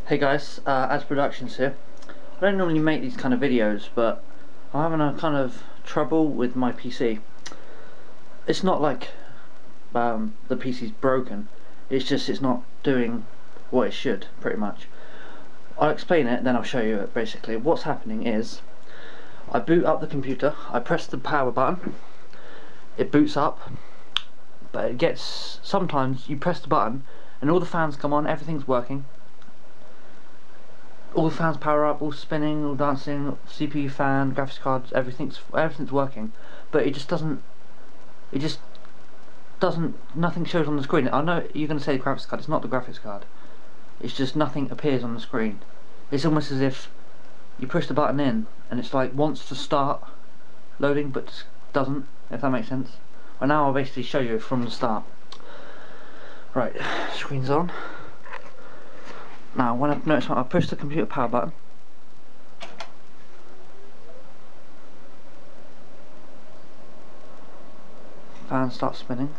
Hey guys, As Productions here. I don't normally make these kind of videos, but I'm having a kind of trouble with my PC. It's not like the PC's broken, it's just it's not doing what it should, pretty much. I'll explain it, then I'll show you it. Basically, what's happening is, I boot up the computer, I press the power button, it boots up, but it gets, sometimes you press the button and all the fans come on, everything's working. All the fans power up, all spinning, all dancing, CPU fan, graphics cards, everything's working, but it just doesn't, nothing shows on the screen. I know you're going to say the graphics card, it's not the graphics card, it's just nothing appears on the screen. It's almost as if you push the button in and it's like wants to start loading but just doesn't, if that makes sense. And now I'll basically show you from the start. Right, screen's on. Now, when I push the computer power button, fan starts spinning.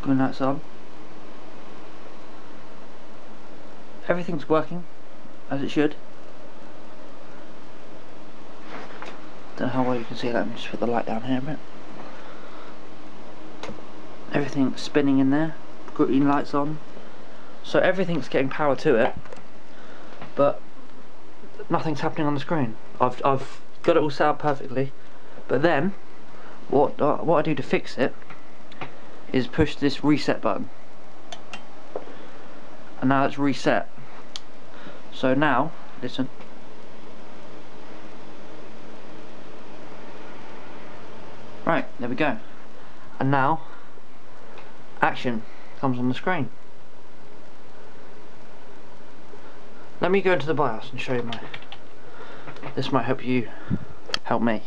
Green light's on. Everything's working as it should. Don't know how well you can see that. Let me just put the light down here a bit. Everything's spinning in there, green lights on, so everything's getting power to it, but nothing's happening on the screen. I've got it all set up perfectly, but then what I do to fix it is push this reset button, and now it's reset. So now, listen. Right, there we go. And now action comes on the screen. Let me go into the BIOS and show you this might help me.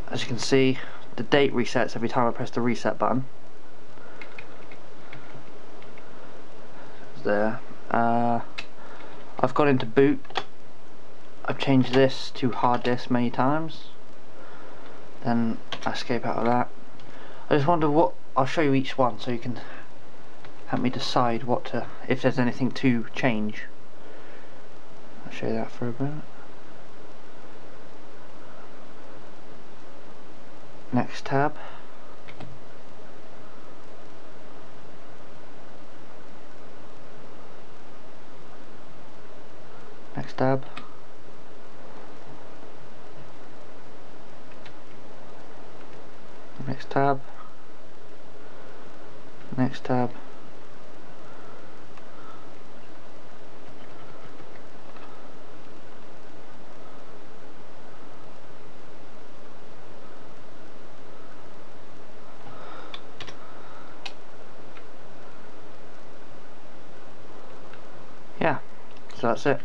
As you can see, the date resets every time I press the reset button. There. I've gone into boot. I've changed this to hard disk many times. Then I escape out of that. I just wonder I'll show you each one so you can help me decide if there's anything to change. I'll show you that for a bit. Next tab. Next tab. Next tab. Next tab. Yeah, so that's it.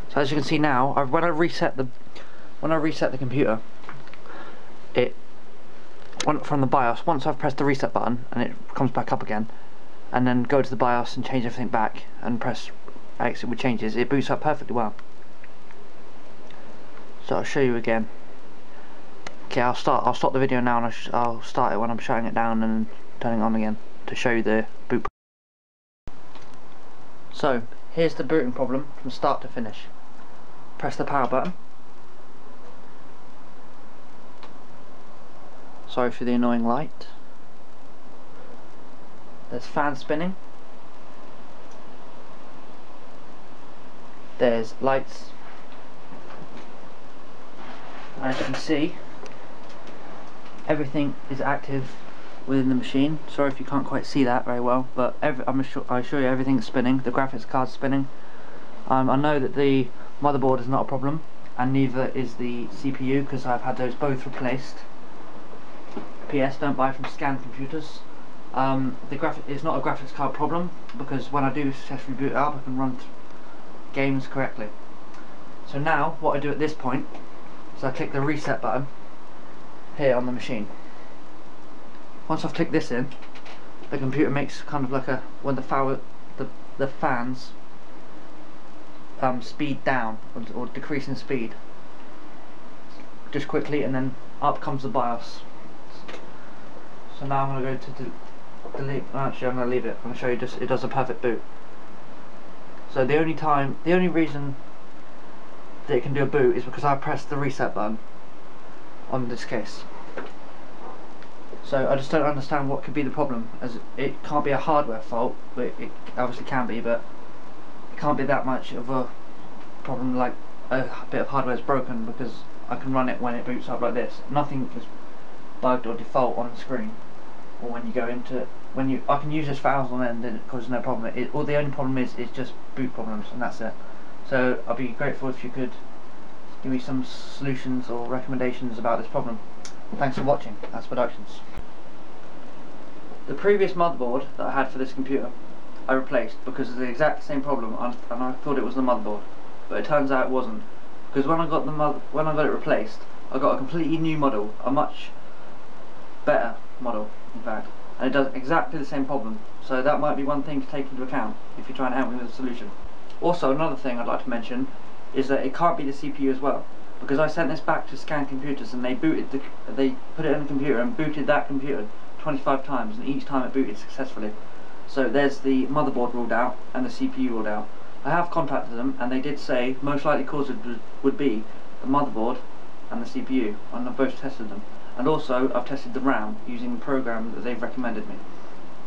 So as you can see now, when I reset the computer, from the BIOS, once I've pressed the reset button and it comes back up again, and then go to the BIOS and change everything back and press exit with changes, it boots up perfectly well. So I'll show you again. Okay, I'll stop the video now, and I'll start it when I'm shutting it down and turning it on again to show you the boot. So here's the booting problem from start to finish. Press the power button. Sorry for the annoying light. There's fan spinning. There's lights. As you can see, everything is active within the machine. Sorry if you can't quite see that very well, but I assure you everything's spinning. The graphics card's spinning. I know that the motherboard is not a problem, and neither is the CPU, because I've had those both replaced. PS, don't buy from Scan Computers. It's not a graphics card problem, because when I do successfully boot it up, I can run games correctly. So now what I do at this point is I click the reset button here on the machine. Once I've clicked this in, the computer makes kind of like when the fans speed down or decrease in speed. just quickly, and then up comes the BIOS. So now I'm going to go to delete. Actually, I'm going to leave it. I'm going to show you just it does a perfect boot. So the only reason that it can do a boot is because I pressed the reset button on this case. So I just don't understand what could be the problem, as it can't be a hardware fault, but it obviously can be, but it can't be that much of a problem like a bit of hardware is broken, because I can run it when it boots up like this. Nothing is bugged or default on the screen, or when you go into I can use this for hours on end and it causes no problem. All the only problem is just boot problems, and that's it. So I'd be grateful if you could give me some solutions or recommendations about this problem. Thanks for watching As Productions. The previous motherboard that I had for this computer I replaced because of the exact same problem, and I thought it was the motherboard, but it turns out it wasn't. Because when I got it replaced, I got a completely new model, a much better model in fact, and it does exactly the same problem. So that might be one thing to take into account if you're trying to help me with a solution. Also, another thing I'd like to mention is that it can't be the CPU as well, because I sent this back to Scan Computers and they put it in the computer and booted that computer 25 times, and each time it booted successfully. So there's the motherboard ruled out and the CPU ruled out. I have contacted them and they did say most likely cause would be the motherboard and the CPU, and I've both tested them. And also I've tested the RAM using the program that they've recommended me.